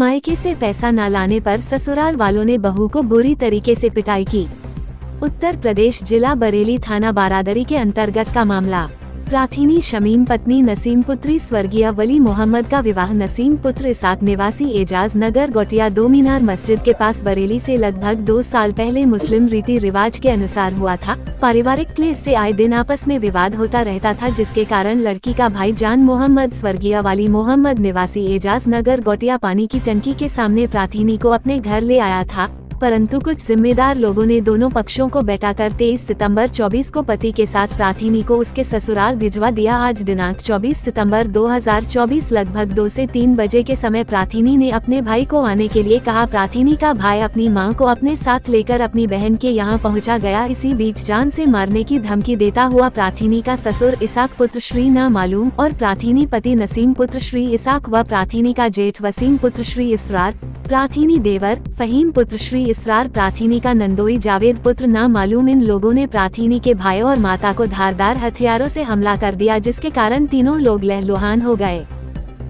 मायके से पैसा न लाने पर ससुराल वालों ने बहू को बुरी तरीके से पिटाई की। उत्तर प्रदेश जिला बरेली थाना बारादरी के अंतर्गत का मामला। प्रार्थीनी शमीम पत्नी नसीम पुत्री स्वर्गीय वली मोहम्मद का विवाह नसीम पुत्र इसाक निवासी एजाज नगर गोटिया 2 मीनार मस्जिद के पास बरेली से लगभग 2 साल पहले मुस्लिम रीति रिवाज के अनुसार हुआ था। पारिवारिक क्लेश से आए दिन आपस में विवाद होता रहता था, जिसके कारण लड़की का भाई जान मोहम्मद स्वर्गीय वली मोहम्मद निवासी एजाज नगर गोटिया पानी की टंकी के सामने प्रार्थीनी को अपने घर ले आया था, परंतु कुछ जिम्मेदार लोगों ने दोनों पक्षों को बैठाकर 23 सितंबर 24 को पति के साथ प्रार्थीनी को उसके ससुराल भिजवा दिया। आज दिनांक 24 सितंबर 2024 लगभग 2 से 3 बजे के समय प्रार्थीनी ने अपने भाई को आने के लिए कहा। प्रार्थीनी का भाई अपनी मां को अपने साथ लेकर अपनी बहन के यहां पहुंचा गया। इसी बीच जान से मारने की धमकी देता हुआ प्रार्थीनी का ससुर इसाक पुत्र श्री ना मालूम और प्रार्थीनी पति नसीम पुत्र श्री इसाक व प्रार्थीनी का जेठ वसीम पुत्र श्री इसरार, प्रार्थीनी देवर फहीम पुत्र श्री इसरार, प्रार्थीनी का नंदोई जावेद पुत्र ना मालूम, इन लोगों ने प्रार्थीनी के भाई और माता को धारदार हथियारों से हमला कर दिया, जिसके कारण तीनों लोग लहलुहान हो गए।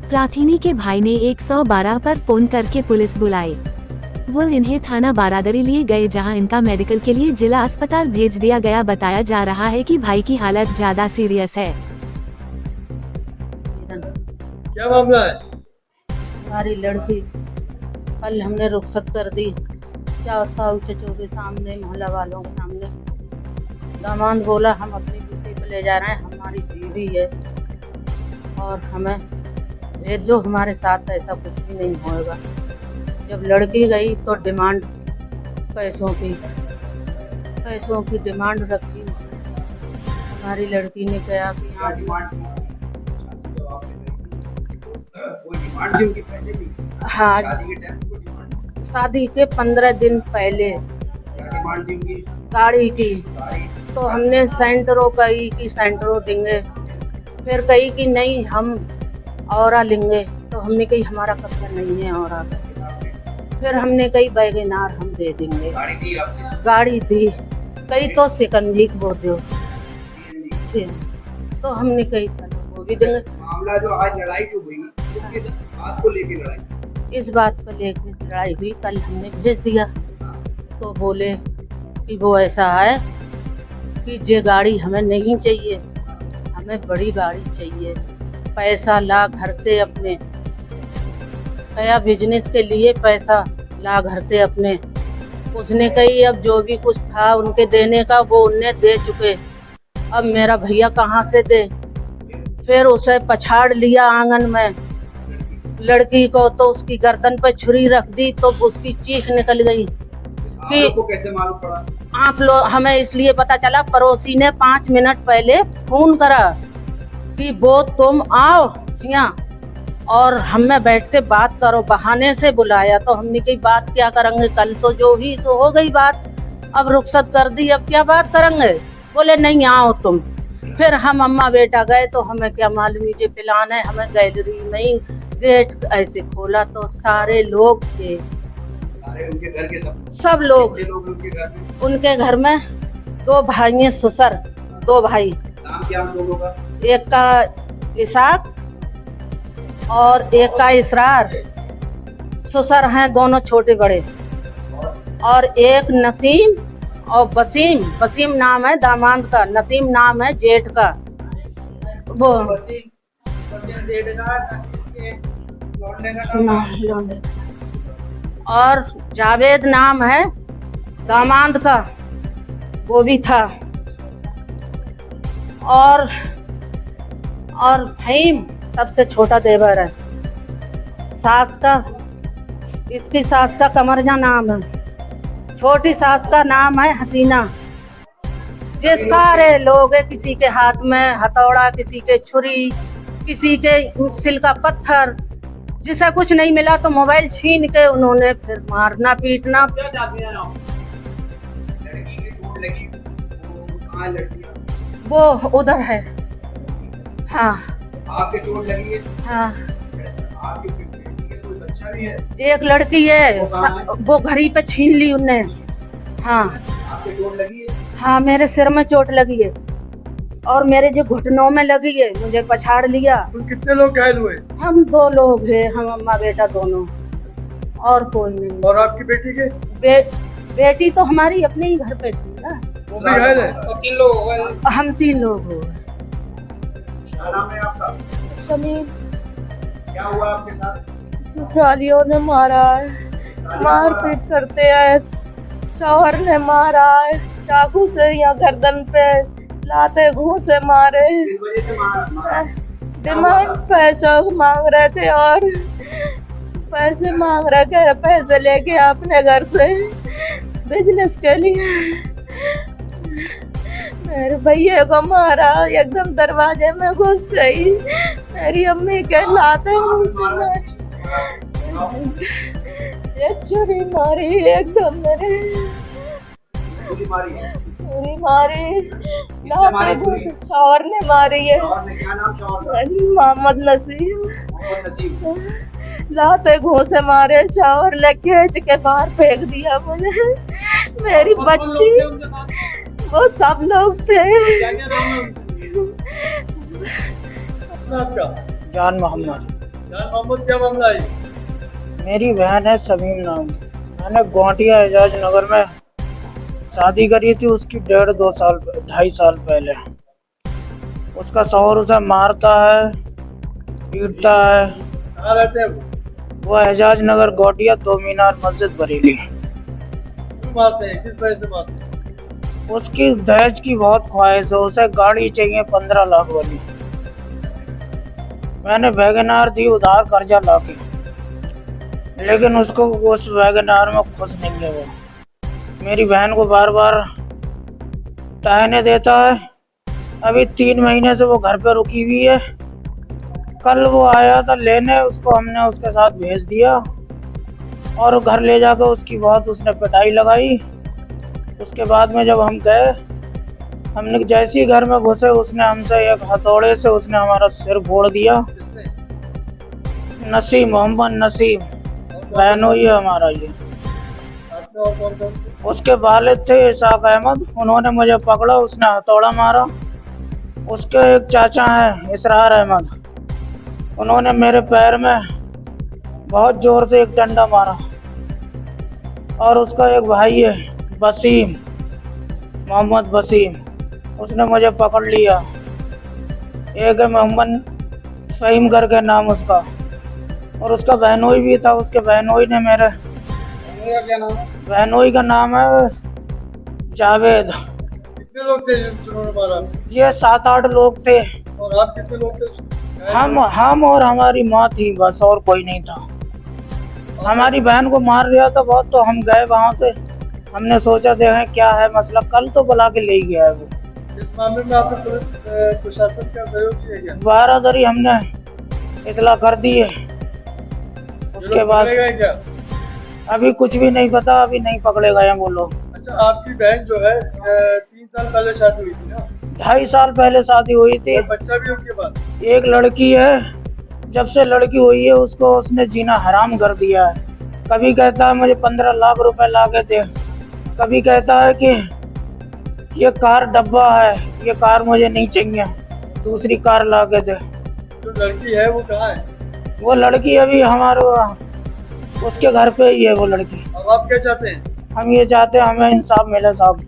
प्रार्थीनी के भाई ने 112 पर फोन करके पुलिस बुलाई। वो इन्हें थाना बारादरी लिए गए, जहां इनका मेडिकल के लिए जिला अस्पताल भेज दिया गया। बताया जा रहा है कि भाई की हालत ज्यादा सीरियस है। क्या मामला है? हमारी लड़की कल हमने रुखसत कर दी, चारों चचों के सामने, मोहल्ला वालों के सामने। दामाद बोला हम अपनी बेटी को ले जा रहे हैं, हमारी बीवी है और हमें भेज दो, हमारे साथ ऐसा कुछ भी नहीं होगा। जब लड़की गई तो डिमांड पैसों की डिमांड रखी उसने। हमारी लड़की ने कहा कि हाँ, शादी के 15 दिन पहले गाड़ी की, तो हमने सेंटरों कही कि सेंटरों देंगे, फिर कही कि नहीं हम औरा लेंगे, तो हमने कही हमारा कब्जा नहीं है औरा का। फिर हमने कही बैगनार हम दे देंगे, गाड़ी दी, कही तो सिकंजी वो दो, तो हमने कही चलो वो भी देंगे। मामला जो आज लड़ाई जो हुई, किस बात को लेके लड़ाई? इस बात को लेकर लड़ाई हुई। कल हमने भेज दिया तो बोले कि वो ऐसा है कि ये गाड़ी हमें नहीं चाहिए, हमें बड़ी गाड़ी चाहिए, पैसा ला घर से अपने, कया बिजनेस के लिए पैसा ला घर से अपने। उसने कही अब जो भी कुछ था उनके देने का वो उन्हें दे चुके, अब मेरा भैया कहाँ से दे। फिर उसे पछाड़ लिया आंगन में लड़की को, तो उसकी गर्दन पे छुरी रख दी, तो उसकी चीख निकल गई। कि आपको कैसे मालूम पड़ा? आप लोग, हमें इसलिए पता चला, पड़ोसी ने 5 मिनट पहले फोन करा कि वो तुम आओ यहाँ और हमें बैठ के बात करो, बहाने से बुलाया। तो हमने कही बात क्या करेंगे, कल तो जो ही सो हो गई बात, अब रुखसत कर दी, अब क्या बात करेंगे। बोले नहीं आओ तुम। फिर हम अम्मा बेटा गए, तो हमें क्या मालूम ये प्लान है। हमें गैलरी में गेट ऐसे खोला तो सारे लोग थे, उनके घर के सब लोग उनके घर में। 2 भाई हैं, ससुर 2 भाई, नाम क्या उन लोगों का? एक का इसाक और एक का इसरार, ससुर हैं दोनों छोटे बड़े, और एक नसीम और वसीम। वसीम नाम है दामाद का, नसीम नाम है जेठ का। वो और जावेद नाम है दामाद का, वो भी था। और फहीम सबसे छोटा देवर है। सास का, इसकी सास का कमरजा नाम है, छोटी सास का नाम है हसीना। ये सारे लोग है, किसी के हाथ में हथौड़ा, किसी के छुरी, किसी के सिल का पत्थर, जिसे कुछ नहीं मिला तो मोबाइल छीन के उन्होंने फिर मारना पीटना। लड़की की चोट लगी, कहाँ लड़की? वो उधर है। हाँ, आपके चोट लगी है? हाँ, आपकी बेटी के कोई अच्छा भी है? एक लड़की है, वो घड़ी पे छीन ली उनने। हाँ, आपके चोट लगी है? हाँ, मेरे सिर में चोट लगी है और मेरे जो घुटनों में लगी है, मुझे पछाड़ लिया। कितने लोग घायल हुए? हम 2 लोग हैं, हम अम्मा बेटा दोनों। और कोई नहीं। और आपकी बेटी के? बेटी तो हमारी अपने ही घर पे थी ना। वो भी घायल है? तो 3 लोग हो गए। हम 3 लोग हो गए। क्या नाम है आपका? शमीम। क्या हुआ आपके साथ? ससुरालियों ने मारा है, मारपीट करते हैं, शौहर ने मारा है, चाकू से या गर्दन पे लाते घूंसे मारे। किस वजह से मारा? डिमांड पैसा मांग रहे थे और पैसे मांग रहे थे, पैसे लेके अपने घर से बिजनेस के लिए मेरे भैया को मारा। एकदम दरवाजे में घुसते ही मेरी अम्मी के लाते छुरी मारी, एकदम मेरे गोली मारी है? छुरी मारी, मारी छुरी? शौहर ने मारी है। शौहर ने? क्या नाम शौहर का? मोहम्मद नसीम। मोहम्मद नसीम। लाते घूंसे मारे, शौहर ने खींच के बाहर फेंक दिया मुझे। मेरी बच्ची, वो सब लोग थे। क्या क्या नाम है आपका? जान मोहम्मद। जान मोहम्मद, क्या मामला है? मेरी बहन है शमीम नाम। मैंने गोटिया एजाज नगर में शादी करी थी उसकी 2.5 साल पहले। उसका शौहर उसे मारता है, पीटता है। कहाँ रहते हैं वो? वो एजाज नगर गोटिया 2 मीनार मस्जिद बरेली। क्यों मारते हैं? किस वजह से मारते हैं? उसकी दहेज की बहुत ख्वाहिश है, उसे गाड़ी चाहिए 15 लाख वाली। मैंने वैगनार दी उधार कर्जा लाके, लेकिन उसको उस वैगनार में खुश नहीं है। वो मेरी बहन को बार बार ताने देता है। अभी 3 महीने से वो घर पे रुकी हुई है। कल वो आया था लेने, उसको हमने उसके साथ भेज दिया और घर ले जाकर उसकी बहुत उसने पिटाई लगाई। उसके बाद में जब हम गए, हमने जैसे ही घर में घुसे उसने हमसे एक हथौड़े से उसने हमारा सिर फोड़ दिया। किसने? नसीम, मोहम्मद नसीम, बहनोई है हमारा ये। साथ में और कौन कौन थे? उसके वालिद थे इसाक अहमद, उन्होंने मुझे पकड़ा, उसने हथौड़ा मारा। उसके एक चाचा हैं इसरार अहमद, उन्होंने मेरे पैर में बहुत जोर से एक डंडा मारा। और उसका एक भाई है वसीम, मोहम्मद वसीम, उसने मुझे पकड़ लिया। एक है मोहम्मद फहीम करके नाम उसका, और उसका बहनोई भी था। उसके बहनोई ने मेरे उनका क्या नाम है? बहनोई का नाम है जावेद। कितने लोग थे जिन्होंने मारा? ये 7-8 लोग थे। और आप कितने लोग थे? हम और हमारी माँ थी बस, और कोई नहीं था। हमारी बहन को मार दिया था बहुत, तो हम गए वहाँ पे। हमने सोचा देखें क्या है मसला, कल तो बुला के ले गया है वो। इस मामले में आपने पुलिस प्रशासन का सहयोग किया क्या? 12 दरी हमने इतला कर दी है। उसके बाद क्या? अभी कुछ भी नहीं पता, अभी नहीं पकड़े गए हैं वो लोग। अच्छा, आपकी बहन जो है 3 साल पहले शादी हुई थी ना? 2.5 साल पहले शादी हुई थी। और बच्चा भी उनके पास? एक लड़की है, जब से लड़की हुई है उसको उसने जीना हराम कर दिया है। कभी कहता है मुझे 15 लाख रुपए ला के दे, कभी कहता है कि ये कार डब्बा है, ये कार मुझे नहीं चाहिए, दूसरी कार ला के दे। जो लड़की है वो कहाँ है? वो लड़की अभी हमारे उसके घर पे ही है वो लड़की। अब आप क्या चाहते हैं? हम ये चाहते हैं हमें इंसाफ मिले साहब।